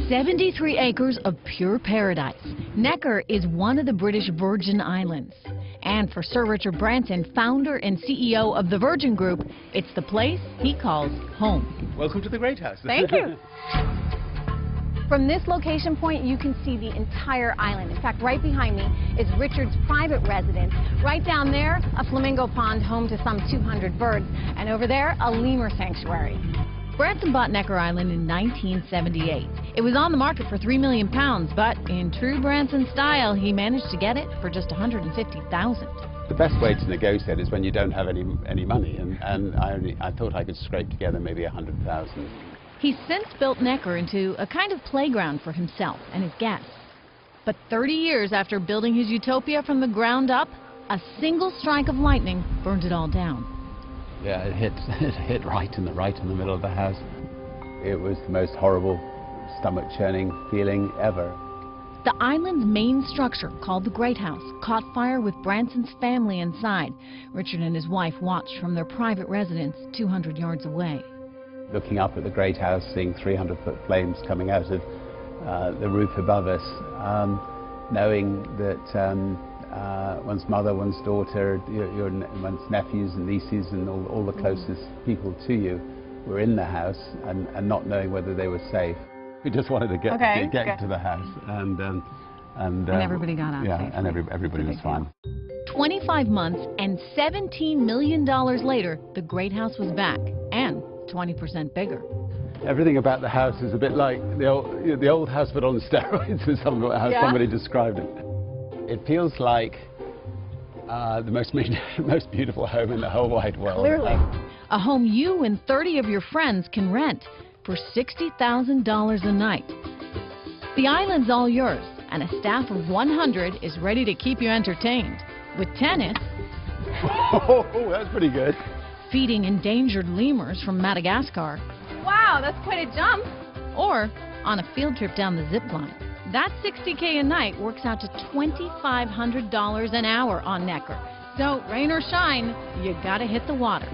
73 acres of pure paradise. Necker is one of the British Virgin Islands. And for Sir Richard Branson, founder and CEO of the Virgin Group, it's the place he calls home. Welcome to the Great House. Thank you. From this location point, you can see the entire island. In fact, right behind me is Richard's private residence. Right down there, a flamingo pond home to some 200 birds. And over there, a lemur sanctuary. Branson bought Necker Island in 1978. It was on the market for £3 million, but in true Branson style, he managed to get it for just $150,000. The best way to negotiate is when you don't have any money, and I thought I could scrape together maybe $100,000. He's since built Necker into a kind of playground for himself and his guests. But 30 years after building his utopia from the ground up, a single strike of lightning burned it all down. Yeah, it hit right in the middle of the house. It was the most horrible, stomach-churning feeling ever. The island's main structure, called the Great House, caught fire with Branson's family inside. Richard and his wife watched from their private residence 200 yards away. Looking up at the Great House, seeing 300-foot flames coming out of the roof above us, knowing that one's mother, one's daughter, one's nephews and nieces and all the closest people to you were in the house and not knowing whether they were safe. We just wanted to get to the house and everybody got out safe. And everybody was fine. 25 months and $17 million later, the Great House was back and 20% bigger. Everything about the house is a bit like the old house but on steroids, is how somebody described it. It feels like the most beautiful home in the whole wide world. Clearly. A home you and 30 of your friends can rent for $60,000 a night. The island's all yours, and a staff of 100 is ready to keep you entertained. With tennis... Oh, that's pretty good. Feeding endangered lemurs from Madagascar. Wow, that's quite a jump. Or on a field trip down the zip line. That $60K a night works out to $2,500 an hour on Necker. So, rain or shine, you gotta hit the water.